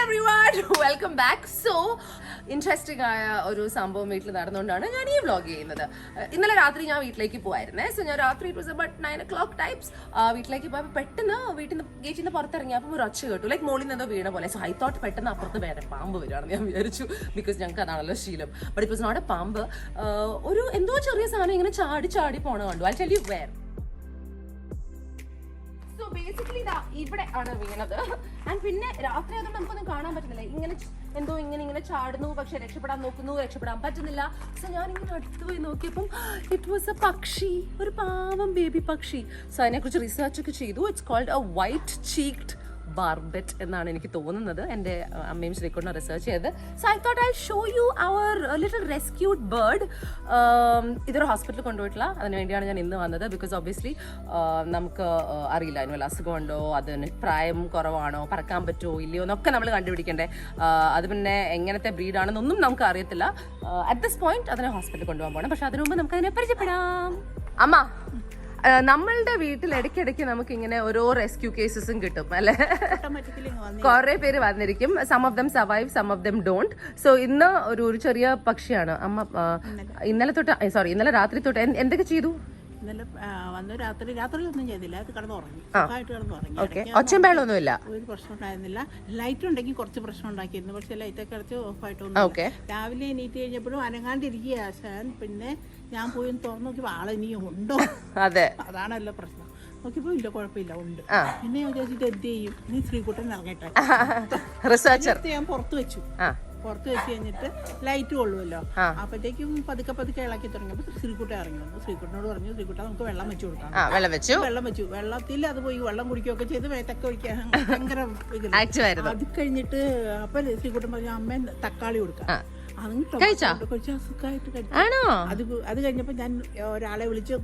everyone, welcome back. So interesting ആയ ഒരു സംഭവം വീട്ടിൽ നടന്നുകൊണ്ടാണ് ഞാൻ ഈ വ്ളോഗ് ചെയ്യുന്നത്. ഇന്നലെ രാത്രി ഞാൻ വീട്ടിലേക്ക് പോയായിരുന്നേ. സോ ഞാൻ രാത്രി it was about 9 o'clock types വീട്ടിലേക്ക് പോയപ്പോൾ പെട്ടെന്ന് വീട്ടിൽ നിന്ന് ഗേറ്റിൽ നിന്ന് പുറത്തിറങ്ങിയപ്പോൾ ഒരു ഒച്ച കേട്ടു, ലൈക്ക് മോളിൽ നിന്നോ വീണ പോലെ. സോ ഐ തോട്ട് പെട്ടെന്ന് അപ്പുറത്ത് വേറെ പാമ്പ് വരുവാണെന്ന് ഞാൻ വിചാരിച്ചു, ബിക്കോസ് ഞങ്ങൾക്ക് അതാണല്ലോ ശീലം. But it was not a പാമ്പ്. ഒരു എന്തോ ചെറിയ സാധനം ഇങ്ങനെ ചാടി ചാടി പോണ കണ്ടു. I tell you where. So basically ഇതാ ഇവിടെ ആണ് വീണത്. ആൻഡ് പിന്നെ രാത്രി അതുകൊണ്ട് നമുക്കൊന്നും കാണാൻ പറ്റുന്നില്ല, ഇങ്ങനെ എന്തോ ഇങ്ങനെ ചാടുന്നു, പക്ഷെ രക്ഷപ്പെടാൻ നോക്കുന്നു, രക്ഷപ്പെടാൻ പറ്റുന്നില്ല. സോ ഞാനിങ്ങനെ അടുത്ത് പോയി നോക്കിയപ്പം ഇറ്റ് വാസ് എ പക്ഷി, ഒരു പാവം ബേബി പക്ഷി. സോ അതിനെക്കുറിച്ച് റിസർച്ച് ഒക്കെ ചെയ്തു. It's called a white cheeked barbet എന്നാണ് എനിക്ക് തോന്നുന്നത്. എൻ്റെ അമ്മയും ശ്രീകുട്ടിനെ റിസർച്ച് ചെയ്ത്. So I thought I show you our little rescued bird. ഇതൊരു ഹോസ്പിറ്റലിൽ കൊണ്ടുപോയിട്ടില്ല, അതിന് വേണ്ടിയാണ് ഞാൻ ഇന്ന് വന്നത്. ബിക്കോസ് ഒബ്വിയസ്ലി നമുക്ക് അറിയില്ല അതിന് വല്ല അസുഖമുണ്ടോ, അതിന് പ്രായം കുറവാണോ, പറക്കാൻ പറ്റുമോ ഇല്ലയോ എന്നൊക്കെ നമ്മൾ കണ്ടുപിടിക്കണ്ടേ. അത് പിന്നെ എങ്ങനത്തെ ബ്രീഡാണെന്നൊന്നും നമുക്ക് അറിയത്തില്ല. അറ്റ് ദിസ് പോയിന്റ് അതിനെ ഹോസ്പിറ്റലിൽ കൊണ്ടുപോകാൻ പോകണം. പക്ഷെ അതിനു മുമ്പ് നമുക്ക് അതിനെ പരിചയപ്പെടാം. അമ്മ, നമ്മളുടെ വീട്ടിൽ ഇടയ്ക്കിടയ്ക്ക് നമുക്ക് ഇങ്ങനെ ഓരോ റെസ്ക്യൂ കേസസും കിട്ടും അല്ലെ? കുറെ പേര് വന്നിരിക്കും. Some of them survive, some of them don't. So ഇന്ന് ഒരു ചെറിയ പക്ഷിയാണ് അമ്മ ഇന്നലെ രാത്രി തൊട്ട് എന്തൊക്കെ ചെയ്തു? രാത്രിയിലൊന്നും ചെയ്തില്ല, അത് കിടന്നുറങ്ങി. ഒച്ചയും ബഹളമൊന്നുമില്ല, ഒരു പ്രശ്നം ഉണ്ടായിരുന്നില്ല. ലൈറ്റ് ഉണ്ടെങ്കിൽ കുറച്ച് പ്രശ്നം ഉണ്ടാക്കിയിരുന്നു, പക്ഷെ ലൈറ്റൊക്കെ അടച്ച് ഓഫായിട്ടൊന്നും. രാവിലെ എണീറ്റ് കഴിഞ്ഞപ്പോഴും അനങ്ങാണ്ടിരിക്കുക ആശാൻ. പിന്നെ ഞാൻ പോയി തുറന്നു നോക്കിയപ്പോൾ ആളിനിയും ഉണ്ടോ, അതാണല്ലോ പ്രശ്നം. നോക്കിയപ്പോ ഇല്ല, കുഴപ്പമില്ല, ഉണ്ട്. പിന്നെ ഞാൻ വിചാരിച്ചിട്ട് എന്ത് ചെയ്യും, നീ ശ്രീകുട്ടൻ ഇറങ്ങട്ടെ, ഞാൻ പുറത്ത് വെച്ചു. പുറത്ത് വെച്ച് കഴിഞ്ഞിട്ട് ലൈറ്റ് കൊള്ളുമല്ലോ, അപ്പഴത്തേക്കും പതുക്കെ ഇളക്കി തുടങ്ങിയപ്പോൾ ശ്രീകുട്ടൻ ഇറങ്ങി വന്നു. ശ്രീകുട്ടനോട് പറഞ്ഞു, ശ്രീകുട്ട നമുക്ക് വെള്ളം വെച്ചു കൊടുക്കാം. വെള്ളം വെച്ചു. വെള്ളത്തിൽ അത് പോയി വെള്ളം കുടിക്കുകയൊക്കെ ചെയ്ത് വേത്തൊക്കെ ഒഴിക്കാൻ ഭയങ്കര. അത് കഴിഞ്ഞിട്ട് അപ്പൊ ശ്രീകുട്ടൻ പറഞ്ഞു, അമ്മ തക്കാളി കൊടുക്കാം. അത് കഴിഞ്ഞപ്പോ ഞാൻ ഒരാളെ വിളിച്ച്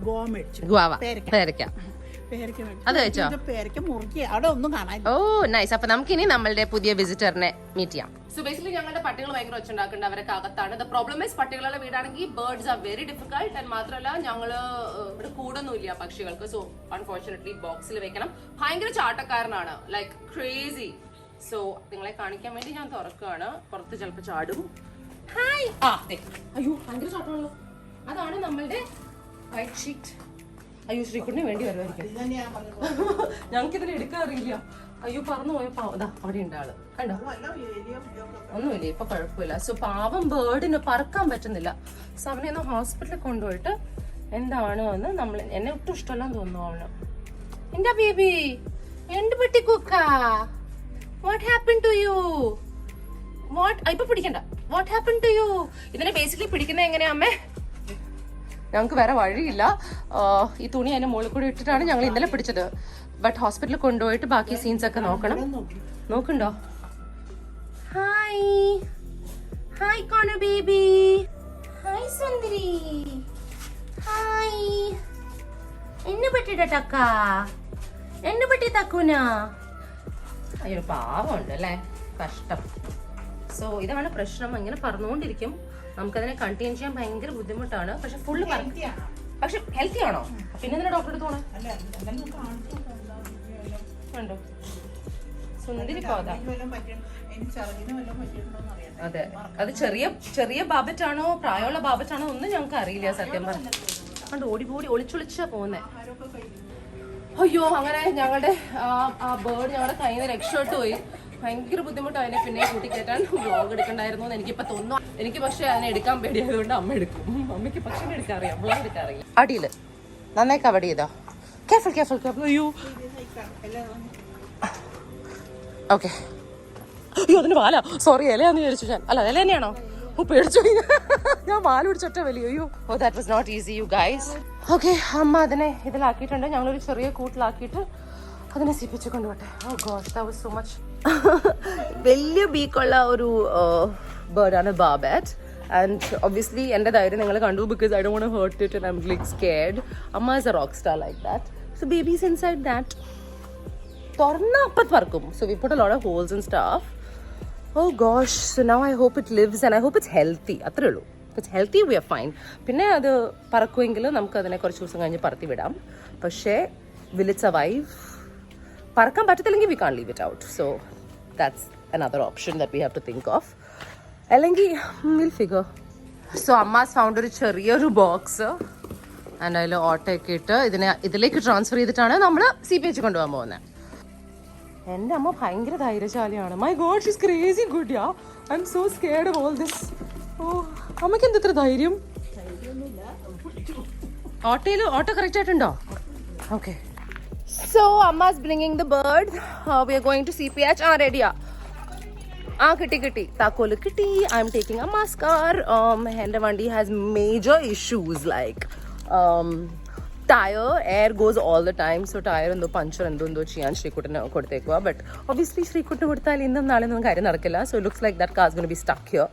ഗോവ മേടിച്ചു, പേരക്ക മുറുക്കി. അവിടെ ഒന്നും കാണാൻ. Oh nice. അപ്പൊ നമുക്ക് ഇനി നമ്മളുടെ പുതിയ വിസിറ്ററിനെ മീറ്റ് ചെയ്യാം. സോ ബേസിക്കലി ഞങ്ങളുടെ പട്ടികൾ ഭയങ്കര ഒച്ചുണ്ടാക്കുന്നുണ്ട്, അവരൊക്കെ അകത്താണ്. ദ പ്രോബ്ലം ഈസ് പട്ടികളുടെ വീടാണെങ്കിൽ birds are very difficult. And മാത്രമല്ല ഞങ്ങള് ഇവിടെ കൂടൊന്നുമില്ല പക്ഷികൾക്ക്. സോ അൺഫോർച്ചുനേറ്റ്ലി ബോക്സിൽ വെക്കണം. ഭയങ്കര ചാട്ടക്കാരനാണ്, ലൈക്ക് ക്രേസി. സോ നിങ്ങളെ കാണിക്കാൻ വേണ്ടി ഞാൻ തുറക്കുകയാണ്. പുറത്ത് ചിലപ്പോൾ ചാടും. ഹായ്. അയ്യോ ഭയങ്കര ചാട്ടമാണല്ലോ. അതാണ് നമ്മളുടെ വൈറ്റ് ഷീറ്റ്. അയ്യോ ശ്രീകുട്ടിന് വേണ്ടി വരുമായിരിക്കും. ഞങ്ങൾക്ക് ഇതിനെ എടുക്കാൻ അറിയില്ല. അയ്യോ പറന്നു പോയപ്പോ അതാ അവിടെ ഉണ്ട് ആള്, കണ്ടോ? ഒന്നുമില്ല, ഇപ്പൊ കുഴപ്പമില്ല. സോ പാവം ബേർഡിന് പറക്കാൻ പറ്റുന്നില്ല. സോ അവനെ ഒന്ന് ഹോസ്പിറ്റലിൽ കൊണ്ടുപോയിട്ട് എന്താണ് എന്ന് എന്നെ ഒട്ടും ഇഷ്ടമല്ലാന്ന് തോന്നുന്നു അവന്. എന്താ ബേബി, എന്ത് പറ്റി കുക്ക? What happen to you? ഇപ്പൊ പിടിക്കണ്ട. What happen to you? ഇതിനെ ബേസിക്കലി പിടിക്കുന്നത് എങ്ങനെയാ അമ്മേ? ഞങ്ങൾക്ക് വേറെ വഴിയില്ല. ഈ തുണി അതിന്റെ മുകളിൽ കൂടി ഇട്ടിട്ടാണ് ഞങ്ങൾ ഇന്നലെ പിടിച്ചത്. ബട്ട് ഹോസ്പിറ്റലിൽ കൊണ്ടുപോയിട്ട് ബാക്കി സീൻസ് ഒക്കെ നോക്കണം. നോക്കണ്ടോ? ഹായ് ഹായ് കോണ ബേബി. ഹായ് സുന്ദരി. ഹായ്. എന്നെ പറ്റിട്ട ടക്ക, എന്നെ പറ്റി തക്കൂന. അയ്യോ പാവമുണ്ട് അല്ലേ, കഷ്ടം. സോ ഇതാണ് പ്രശ്നം. ഇങ്ങനെ പറഞ്ഞുകൊണ്ടിരിക്കും. നമുക്കതിനെ കണ്ടെയ്ൻ ചെയ്യാൻ ഭയങ്കര ബുദ്ധിമുട്ടാണ്. പക്ഷെ ഫുള്ള് പക്ഷെ ഹെൽത്തി ആണോ? പിന്നെ എന്തിനാ ഡോക്ടറെ അടുത്ത് പോണേ? കണ്ടോ സുന്ദരി കോത. അതെ, അത് ചെറിയ ബാബറ്റാണോ പ്രായമുള്ള ബാബറ്റാണോ ഒന്നും ഞങ്ങൾക്ക് അറിയില്ല സത്യം പറഞ്ഞു. കണ്ട് ഓടി ഒളിച്ചൊളിച്ചാ പോകുന്നേ. അയ്യോ അങ്ങനെ ഞങ്ങളുടെ ആ ബേർഡ് ഞങ്ങളുടെ കയ്യിൽ നിന്ന് രക്ഷപ്പെട്ടു പോയി. ഭയങ്കര ബുദ്ധിമുട്ട് അതിനെ പിന്നെ കൂട്ടിക്കയറ്റാൻ. വ്ളോഗ് എടുക്കണ്ടായിരുന്നു എന്ന് എനിക്കിപ്പോ തോന്നുന്നു. എനിക്ക് പക്ഷെ അതിനെ എടുക്കാൻ പേടിയായതുകൊണ്ട് അമ്മ എടുക്കും. അമ്മയ്ക്ക് പക്ഷേ എടുക്കാൻ അറിയാം, വ്ളോഗ് എടുക്കാൻ അറിയാം. അടിയില് നന്നായി കവർ ചെയ്തോ. കേഫുൾ. അയ്യോ ഓക്കെ. അയ്യോ അതിന് വാല, സോറി, ഇലയാന്ന് വിചാരിച്ചു ഞാൻ. അല്ല ഇല തന്നെയാണോ? പേടിച്ചു ഞാൻ വാല പിടിച്ചൊറ്റ വലിയ. അയ്യോ that was not easy you guys. Okay, അമ്മ അതിനെ ഇതിലാക്കിയിട്ടുണ്ട്. ഞങ്ങളൊരു ചെറിയ കൂട്ടിലാക്കിയിട്ട് അതിനെ സിപ്പിച്ച് കൊണ്ടുപോട്ടെ. Oh god, that was so much. വലിയ ബീക്കുള്ള ഒരു ബേർഡാണ് ബാബറ്റ്. ആൻഡ് ഒബ്വിയസ്ലി എൻ്റെ ധൈര്യം നിങ്ങൾ കണ്ടു, because I don't want to hurt it and I am like scared. Amma is a rock star like that. So baby is inside that. തുറന്ന അപ്പത്ത് പറക്കും. So we put a lot of holes and stuff. Oh gosh. So now I hope it lives and I hope it's healthy. അത്രേ ഉള്ളൂ. It's healthy, we are fine. പിന്നെ അത് പറക്കുമെങ്കിൽ നമുക്ക് അതിനെ കുറച്ച് ദിവസം കഴിഞ്ഞ് പറത്തി വിടാം. പക്ഷേ വിൽ ഇറ്റ് സർവൈവ്? പറക്കാൻ പറ്റത്തില്ലെങ്കിൽ we can leave it out. So that's another option that we have to think of. അല്ലെങ്കിൽ we'll figure. So Amma's found ഒരു ചെറിയൊരു ബോക്സ് ആൻഡ് അതിൽ ഓട്ടയൊക്കെ ഇട്ട് ഇതിലേക്ക് ട്രാൻസ്ഫർ ചെയ്തിട്ടാണ് നമ്മൾ CPH കൊണ്ടുപോകാൻ പോകുന്നത്. എൻ്റെ അമ്മ ഭയങ്കര ധൈര്യശാലിയാണ്. My god, she's crazy good. Yeah, I am so scared of all this. Oh, അമ്മയ്ക്ക് എന്താ ഇത്ര ധൈര്യം? ഓട്ടോ കറക്റ്റ് ആയിട്ടുണ്ടോ? Okay. So Amma's bringing the bird. We are going to CPH. Ready? കിട്ടി താക്കോല് കിട്ടി. I'm taking Amma's car. എൻ്റെ വണ്ടി has major issues like tire, air goes all the time. So tire എന്തോ പഞ്ചർ എന്തോ ചെയ്യാൻ ശ്രീകുട്ടന് കൊടുത്തേക്കുക. But obviously ശ്രീകുട്ടന് കൊടുത്താൽ ഇന്നും നാളെ ഒന്നും കാര്യം നടക്കില്ല. So it looks like that car is going to be stuck here,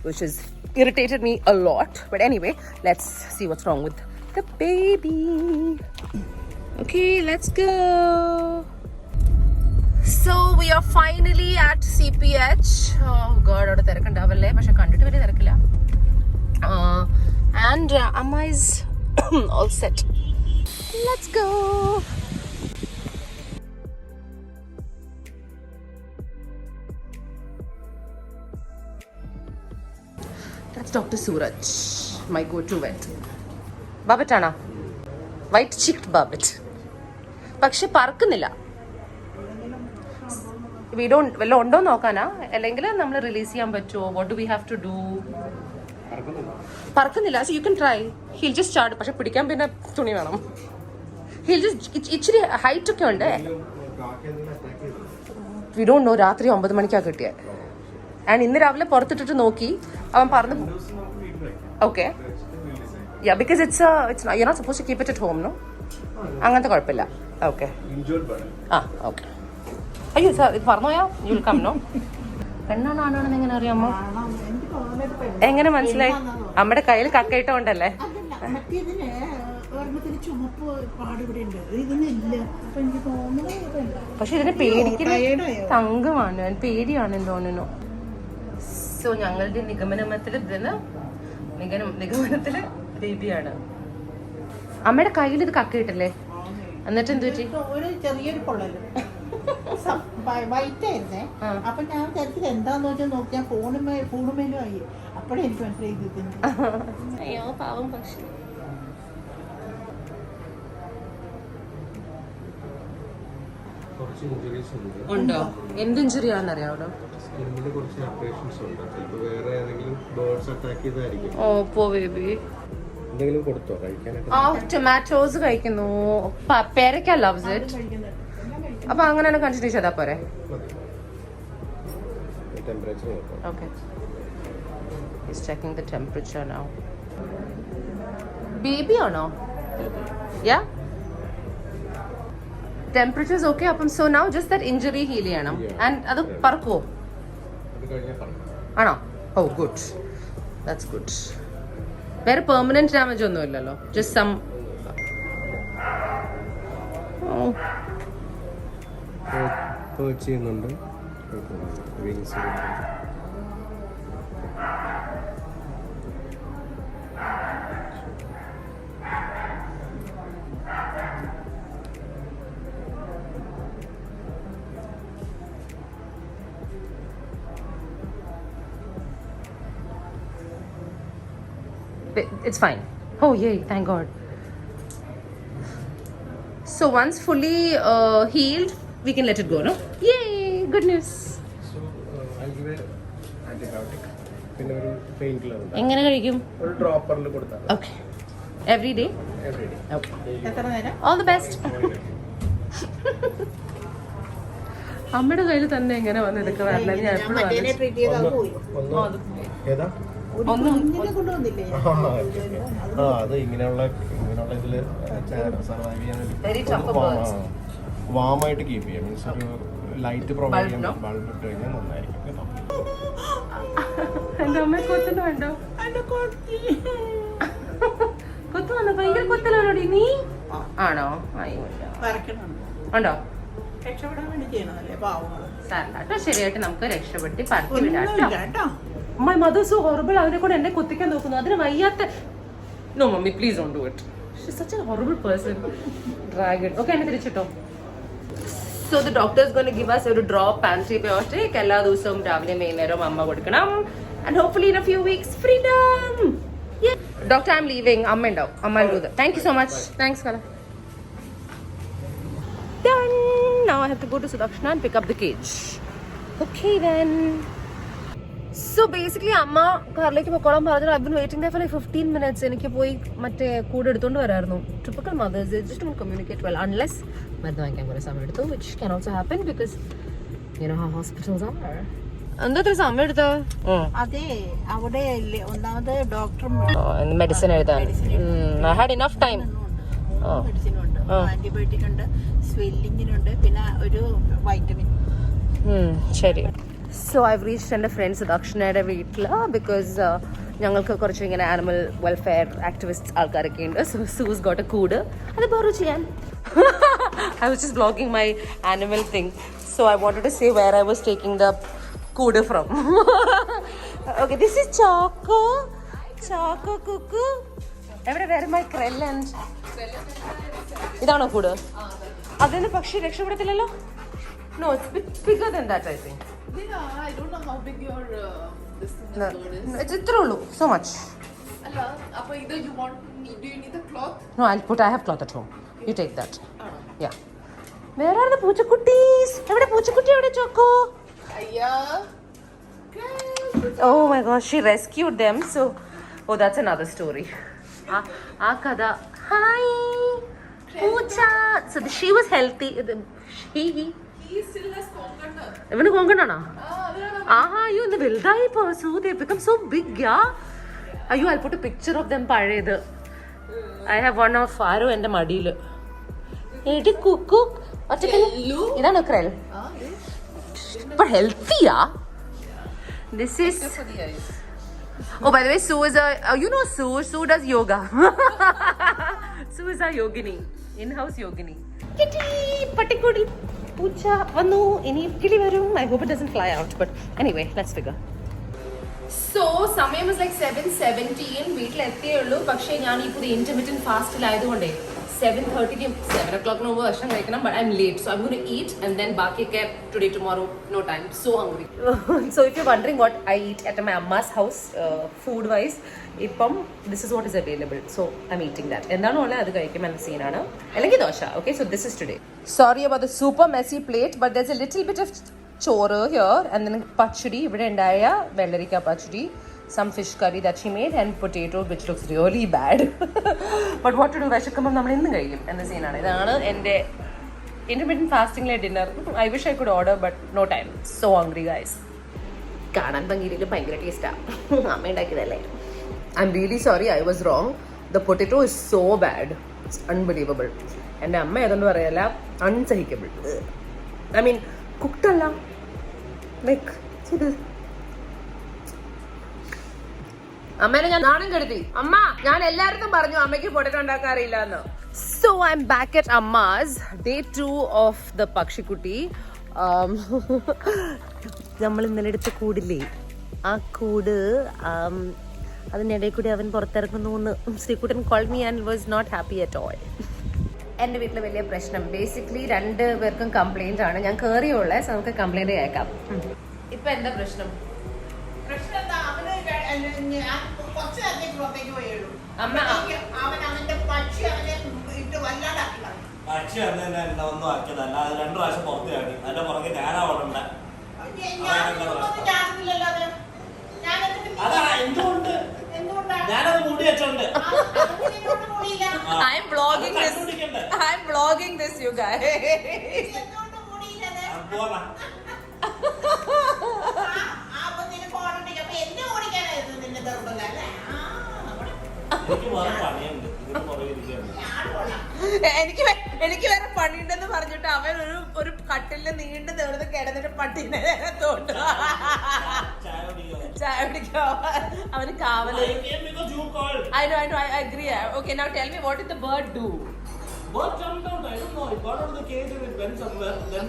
which has irritated me a lot. But anyway, let's see what's wrong with the baby. Okay, let's go. So we are finally at CPH. Oh god, അവിടെ തിരക്കുണ്ടാവല്ലേ? പക്ഷെ കണ്ടിട്ട് വലിയ തിരക്കില്ല. And Amma is all set. Let's go. That's Dr. Suraj, my go-to vet. Babbit ആണ്. White cheeked babbit. പക്ഷെ പറക്കുന്നില്ല. വല്ല ഉണ്ടോ നോക്കാനാ, അല്ലെങ്കിൽ നമ്മൾ റിലീസ് ചെയ്യാൻ പറ്റുമോ? What do we have to do? പറക്കുന്നില്ല. So you can try. He'll just ചാടും, പക്ഷെ പിടിക്കാൻ പിന്നെ തുണി വേണം. ഹിൽ ജസ്റ്റ് ഇച്ചിരി ഹൈറ്റ് ഒക്കെ ഉണ്ട്. We don't know. രാത്രി 9 മണിക്കാണ് കിട്ടിയത്. ആൻഡ് ഇന്ന് രാവിലെ പുറത്തിട്ടിട്ട് നോക്കി, അവൻ പറഞ്ഞു. Okay, yeah, because you not suppose to keep it at home, no? അങ്ങനത്തെ കുഴപ്പമില്ല. ഓക്കെ. ഓക്കെ. അയ്യോ സാർ, ഇത് പറഞ്ഞോയാ? You will come, no? പെണ്ണാണോ ആണാണെന്ന് എങ്ങനെ അറിയാമോ? എങ്ങനെ മനസ്സിലായി? അമ്മയുടെ കയ്യിൽ കക്കയിട്ടോണ്ടല്ലേ? പക്ഷെ ഇതിനെ പേടിക്കുന്ന തങ്കമാണ്, പേടിയാണ് തോന്നുന്നു. സോ ഞങ്ങളുടെ നിഗമനത്തില് ബേബിയാണ്. അമ്മയുടെ കയ്യിൽ ഇത് കക്കയിട്ടല്ലേ? എന്നിട്ട് എന്ത് പറ്റി? ചെറിയൊരു പൊള്ളല് വൈറ്റായിരുന്നേ. അപ്പൊ ഞാൻ വിചാരിച്ചത് എന്താന്ന് വെച്ചാൽ നോക്കി, ഞാൻ ഫോണുമേലും ആയി. അപ്പോഴേ എനിക്ക് മനസ്സിലായി. അയ്യോ പാവം. പക്ഷെ ഉണ്ടോ? എന്ത് ഇഞ്ചുറി ആണെന്നറിയാമോ? ഓ പോ ബേബി. ടൊമാറ്റോസ് കഴിക്കുന്നു. പേരക്ക ലവ്സ് ഇറ്റ്. അപ്പൊ അങ്ങനെ തന്നെ കണ്ടിന്യൂ ചെയ്താ പോരെ? Okay. He's checking the temperature now. Baby or no? Yeah? Temperature is okay. So now just that injury heal cheyanam. And adu parko. Ano? Oh good. That's good. Very permanent damage onnu illalo. Just some. Oh. ചെയ്യുന്നുണ്ട്. It's fine. Oh yay, thank God. So once fully healed, we can let it go, no? Yay, good news. So I'll give it antibiotic. പിന്നെ ഒരു pain killer ഉണ്ട്. എങ്ങനെ കഴിക്കും? ഒരു ഡ്രോപ്പറിൽ കൊടുത്താൽ. Okay. Every day? Every day. Okay. എത്ര നേരം? All the best. അമ്മയുടെ കയ്യിൽ തന്നെ എങ്ങനെ വന്ന് ഇതൊക്കെ വരണം? ഞാൻ എപ്പോഴും ഏതാ? അത് ഇങ്ങനെയുള്ള ഇതില് സർവൈവ് ചെയ്യാൻ വാമായിട്ട് കീപ്പ് ചെയ്യാം. മീൻസ് ഒരു ലൈറ്റ് പ്രൊവൈഡ് ചെയ്യാൻ ബൾബ് ഇട്ട് കഴിഞ്ഞാൽ നന്നായിരിക്കും കേട്ടോ. എന്റെ അമ്മ കൊത്തുന്നു വേണ്ടോ? കൊത്തു വന്ന ഭയങ്കര കൊത്തലാണോടി നീ? ആണോ? ഉണ്ടോ? രക്ഷപ്പെടാൻ വേണ്ടി ചെയ്യണതല്ലേ പാവങ്ങള്. സാരട്ടോ, ശരിയായിട്ട് നമുക്ക് രക്ഷപ്പെട്ട് പറത്തി വിടാട്ടോ. My mother so horrible. അവരെ കൂടെ എന്നെ കൊത്തിക്കാൻ നോക്കുന്നു. അതിന് വയ്യാത്ത. No mummy, please don't do it. She's such a horrible person. Dragon. Okay, എന്നെ തിരിച്ചിട്ടോ. So the doctor is going to give us a drop antibiotic. എല്ലാ ദിവസവും രാവിലെ വൈകുന്നേരം അമ്മ കൊടുക്കണം. And hopefully in a few weeks, freedom. Yeah. Doctor, I'm leaving. Amma ഉണ്ടാവും. Amma will do that. Thank you so much. Thanks, Kala. Done. Now I have to go to Sudakshana and pick up the cage. Okay then. So basically, Amma കാറിലേക്ക് പോകണം പറഞ്ഞു. I've been waiting there for like 15 minutes. എനിക്ക് പോയി മറ്റേ കൂടെ എടുത്തോണ്ട് വരായിരുന്നു. Typical mothers, they just don't communicate well unless മരുന്ന് വാങ്ങിക്കാൻ കുറെ സമയം എടുത്തു, which can also happen because you know how hospitals are. എന്താ സമയം എടുത്തോ? അതെ, അവിടെ ഒന്നാമത് ഡോക്ടർ മെഡിസിൻ എഴുതാൻ. I had enough time. Medicine ഉണ്ട്, ആന്റിബയോട്ടിക് ഉണ്ട്, സ്വെല്ലിങ്ങിനുണ്ട്, പിന്നെ ഒരു വൈറ്റമിൻ. ശരി. സോ I've reached എൻ്റെ ഫ്രണ്ട്സ് ദക്ഷിണയുടെ വീട്ടിൽ ബിക്കോസ് ഞങ്ങൾക്ക് കുറച്ച് ഇങ്ങനെ ആനിമൽ വെൽഫെയർ ആക്ടിവിസ്റ്റ് ആൾക്കാരൊക്കെ ഉണ്ട്. സോ സൂസ് ഗോട്ട് എ കൂട്, അത് ബോറോ ചെയ്യാൻ. I was just vlogging my animal thing. So I wanted to say where I was taking the kudu from. Okay, this is Choco. Choco Cuckoo. Where my krell and... Idano kudu? Adana pakshi rakshapadillalo? No, it's bigger than that, I think. Yeah, I don't know how big your this bird is. It's ithrulu, so much. Allah, appa either do you need the cloth? No, I have cloth at home. You take that. Yeah. Where are the poochakuttis? Where poochakutti avade Choco? Oh my gosh, she rescued them. So, oh, that's another story. Akada. Hi. Poocha. So she was healthy. He still has Konkana. Even Konkana? You in the Vildai so they become so big, yeah? I'll put a picture of them. I have one of Faro and the Madil. Hey, cuckoo. Idano krell. But healthy, yeah? This is... Oh, by the way, Sue is a... you know Sue. Sue does yoga. Sue is a yogini. In-house yogini. Kitty! Patikudi. Poocha. Vannu. Ini kili varum. I hope it doesn't fly out. But anyway, let's figure. So, സമയം was like 7:17. വീട്ടിൽ എത്തിയേ ഉള്ളൂ. പക്ഷേ ഞാൻ ഇപ്പോൾ intermittent ഫാസ്റ്റിലായതുകൊണ്ടേ 7:30 7 o'clock no version but I'm late, so I'm going to eat and then baki ke today tomorrow no time. So hungry. So if you're wondering what I eat at my amma's house food wise, this is what is available, so I'm eating that. Endano alla adu kaikkum enna scene aanu allengi dosha. Okay, so this is today. Sorry about the super messy plate, but there's a little bit of choru here and then pachadi ivide undaya vellarika pachadi, some fish curry that she made and potato which looks really bad. But what to do, veshakkumbam nammal innu kayum enna scene aanu. Idana ende intermittent fasting le dinner. I wish I could order but no time. So hungry guys. Kaanan bangiril bhayangara taste ah. Amma indakkidalle. I'm really sorry, I was wrong. The potato is so bad. It's unbelievable. And amma edondu parayalla, unsahikable. I mean cooked alla. Like see this. അമ്മേനെ ഞാൻ നാണം കെടുത്തി. അമ്മ ഞാൻ എല്ലായിടത്തും പറഞ്ഞു അമ്മയ്ക്ക് potato ഉണ്ടാക്കാൻ അറിയില്ല. So I'm back at Amma's day 2 of the പക്ഷിക്കുട്ടി. നമ്മൾ ഇന്നലെ എടുത്ത കൂടില്ലേ, ആ കൂട് അതിനിടയിൽ കൂടി അവൻ പുറത്തിറങ്ങുന്നു. Sreekuttan called me and was not happy at all. എൻ്റെ വീട്ടിൽ വലിയ പ്രശ്നം ബേസിക്കലി 2 പേർക്കും കംപ്ലൈന്റ് ആണ്. ഞാൻ കയറിയുള്ള നമുക്ക് കംപ്ലൈന്റ് കേൾക്കാം. ഇപ്പൊ എന്താ പ്രശ്നം? പക്ഷി ഒന്നും ആക്കിയതല്ല, അത് 2 പ്രാവശ്യം പുറത്തിയാക്കി. അതിന്റെ പുറകെ ഞാനാ ഓടണ്ട. അതാ എന്തുകൊണ്ട് ഞാനത് മൂടി വെച്ചോണ്ട്. I'm vlogging this you guys. എനിക്ക് വേറെ പണിയുണ്ടെന്ന് പറഞ്ഞിട്ട് അവൻ ഒരു കട്ടില് നീണ്ടു നേർന്ന് കിടന്നിട്ട് പട്ടീനെ തോട്ടു ചായ കുടിക്കോ അവന് കാവല്. I know, I agree. Okay, now tell me, what did the bird do? Bird jumped out. I don't know. It got out of the cage and it went somewhere. Then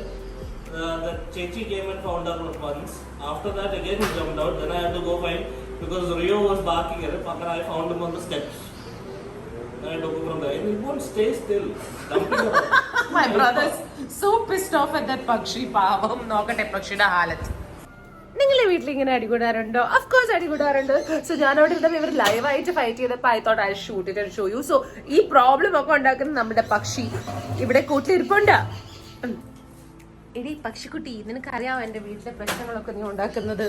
the Chechi came and found her once. After that, again he jumped out. Then I had to go find because Rio was barking at it. I found him on the steps. I look from there. It won't stay still. Dumping around. My brother's so pissed off at that പക്ഷി പാവം നോക്കട്ടെ പക്ഷിയുടെ ഹാലത്ത്. നിങ്ങളെ വീട്ടിൽ ഇങ്ങനെ അടികൂടാറുണ്ടോ? Of course അടികൂടാറുണ്ട്. So ഞാൻ അവിടെ ഇരുന്നപ്പോൾ ഇവർ ലൈവായിട്ട് ഫൈറ്റ് ചെയ്തപ്പോൾ I thought I shoot it and show you. So ഈ പ്രോബ്ലം ഒക്കെ ഉണ്ടാക്കുന്ന നമ്മുടെ പക്ഷി ഇവിടെ കൂട്ടിലിരിപ്പുണ്ട്. എടി പക്ഷിക്കുട്ടി, നിനക്കറിയാമോ എന്റെ വീട്ടിലെ പ്രശ്നങ്ങളൊക്കെ നീ ഉണ്ടാക്കുന്നത്?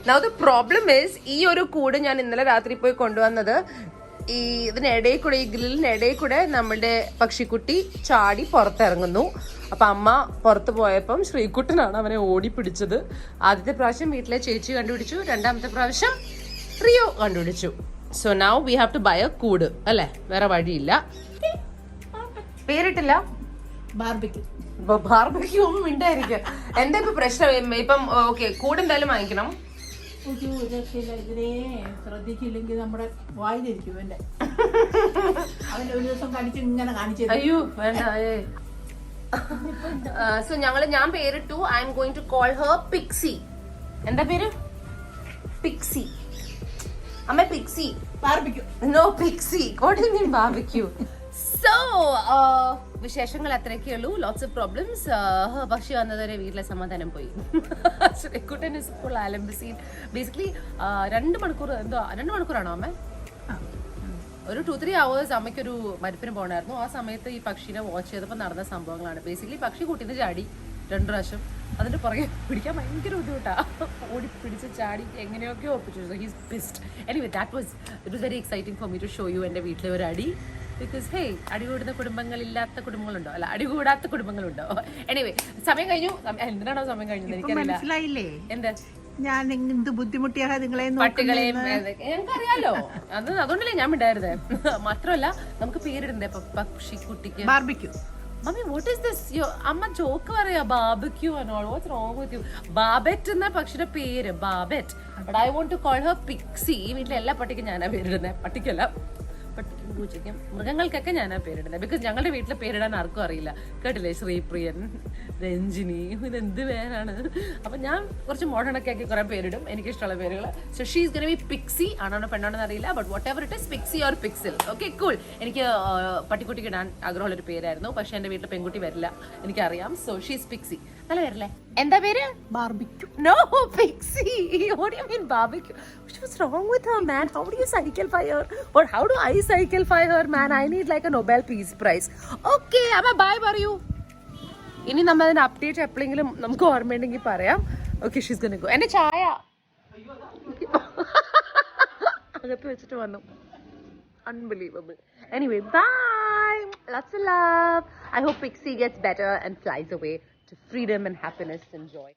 നൗ ദ പ്രോബ്ലം ഈസ്, ഈ ഒരു കൂട് ഞാൻ ഇന്നലെ രാത്രി പോയി കൊണ്ടുവന്നത്. ഈ ഇതിനിടയിൽ കൂടെ, ഈ ഗ്രില്ലിനിടയിൽ കൂടെ നമ്മുടെ പക്ഷിക്കുട്ടി ചാടി പുറത്തിറങ്ങുന്നു. അപ്പൊ അമ്മ പുറത്ത് പോയപ്പം ശ്രീകുട്ടനാണ് അവനെ ഓടി പിടിച്ചത്. ആദ്യത്തെ പ്രാവശ്യം വീട്ടിലെ ചേച്ചി കണ്ടുപിടിച്ചു, രണ്ടാമത്തെ പ്രാവശ്യം റിയോ കണ്ടുപിടിച്ചു. So now we have to buy a കൂട്, അല്ലെ? വേറെ വഴിയില്ല. പേരിട്ടില്ല, ബാർബിക്യൂ. ബാർബിക്യൂ ഒന്നും ഉണ്ടായിരിക്കും. എന്താ ഇപ്പൊ പ്രശ്നം? ഇപ്പം ഓക്കെ, കൂട് എന്തായാലും വാങ്ങിക്കണം. ഒരു രക്ഷയില്ല, ഇതിനെ ശ്രദ്ധിച്ചില്ലെങ്കിൽ നമ്മുടെ വായിലിരിക്കും എന്റെ. അവന്റെ ഒരു ദിവസം കാണിച്ച് ഇങ്ങനെ കാണിച്ചു. അയ്യോ വേണ്ട. സോ ഞാൻ പേരിട്ടു. I am going to call her Pixie. എന്താ പേര്? പിക്സി. അമ്മ Pixie. Barbecue. No, Pixie. What do you mean barbecue? So വിശേഷങ്ങൾ അത്രയൊക്കെ ഉള്ളൂ. Lots of problems. പക്ഷി വന്നതുവരെ വീട്ടിലെ സമാധാനം പോയി. ശ്രീകുട്ടൻ ഇസ് ഫുൾ ആലംബസീൻ. ബേസിക്കലി 2 മണിക്കൂറാണോ അമ്മ? ഒരു 2-3 hours അമ്മയ്ക്കൊരു മരുപ്പിന് പോകണമായിരുന്നു. ആ സമയത്ത് ഈ പക്ഷീനെ വാച്ച് ചെയ്തപ്പോൾ നടന്ന സംഭവങ്ങളാണ്. ബേസിക്കലി പക്ഷി കൂട്ടിന് ചാടി 2 പ്രാവശ്യം. അതിന്റെ പുറകെ പിടിക്കാൻ ഭയങ്കര ബുദ്ധിമുട്ടാണ്. ഓടി പിടിച്ച് ചാടി എങ്ങനെയൊക്കെയോ ഒപ്പിച്ചു. He's pissed. Anyway it was very exciting for me to show you എൻ്റെ വീട്ടിലെ ഒരു അടി. ബിക്കോസ് ഹേ, അടികൂടുന്ന കുടുംബങ്ങളില്ലാത്ത കുടുംബങ്ങളുണ്ടോ? അല്ല, അടികൂടാത്ത കുടുംബങ്ങളുണ്ടോ? എനിവേ സമയം കഴിഞ്ഞു. എന്തിനാണോ സമയം കഴിഞ്ഞത് എനിക്കറിയില്ല. മനസ്സിലായില്ലേ എന്താ ഞാൻ എന്ത് ബുദ്ധിമുട്ടിയാ നിങ്ങളെ പട്ടികളെയും ഞങ്ങൾക്കറിയാലോ. അതുകൊണ്ടല്ലേ ഞാൻ മിണ്ടായിരുന്നേ. മാത്രമല്ല നമുക്ക് പേരിടണ്ടേ പക്ഷിക്കുട്ടിക്ക്? Barbecue. Mommy, what is this? Amma joke പറയാ, barbecue and all. What's wrong with you? ബാബെറ്റ് എന്ന പക്ഷിയുടെ പേര് ബാബെറ്റ്. But I want to call her PIXIE. വീട്ടിലെ എല്ലാ പട്ടിക്കും ഞാനാ പേരിടുന്നത്. പട്ടിക്കല്ല, പട്ടിക്കും പൂച്ചയ്ക്കും മൃഗങ്ങൾക്കൊക്കെ ഞാനാ പേരിടുന്നത്. ബിക്കോസ് ഞങ്ങളുടെ വീട്ടിലെ പേരിടാൻ ആർക്കും അറിയില്ല. കേട്ടില്ലേ? ശ്രീപ്രിയൻ, രഞ്ജിനി, ഇതെന്ത് പേരാണ്? അപ്പൊ ഞാൻ കുറച്ച് മോഡേൺ ഒക്കെ ആക്കി കുറെ പേരിടും, എനിക്കിഷ്ടമുള്ള പേരുകൾ. So she's gonna be Pixie. ആണോ പെണ്ണാണെന്ന് അറിയില്ല, but whatever it is, Pixie or Pixel. Okay, cool. എനിക്ക് പട്ടിക്കുട്ടിക്ക് ഇടാൻ ആഗ്രഹമുള്ളൊരു പേരായിരുന്നു, പക്ഷെ എന്റെ വീട്ടിൽ പെൺകുട്ടി വരില്ല, എനിക്കറിയാം. So she's Pixie. നല്ല പേരല്ലേ? എന്താ പേര്? Barbecue. No, Pixie. What do you mean barbecue? What's wrong with her, man? How do you cycle-fy her? Or how do I cycle-fy her, man? I need like a Nobel Peace Prize. Okay, amma bye പറയൂ. ഇനി നമ്മൾ അതിന് update എപ്പോഴെങ്കിലും നമുക്ക് ഓർമ്മയുണ്ടെങ്കിൽ പറയാം. Okay, she's gonna go. എന്റെ ചായ അകത്ത് വെച്ചിട്ട് വന്നു. Unbelievable. Anyway, bye. Lots of love. I hope Pixie gets better and flies away to freedom and happiness and joy.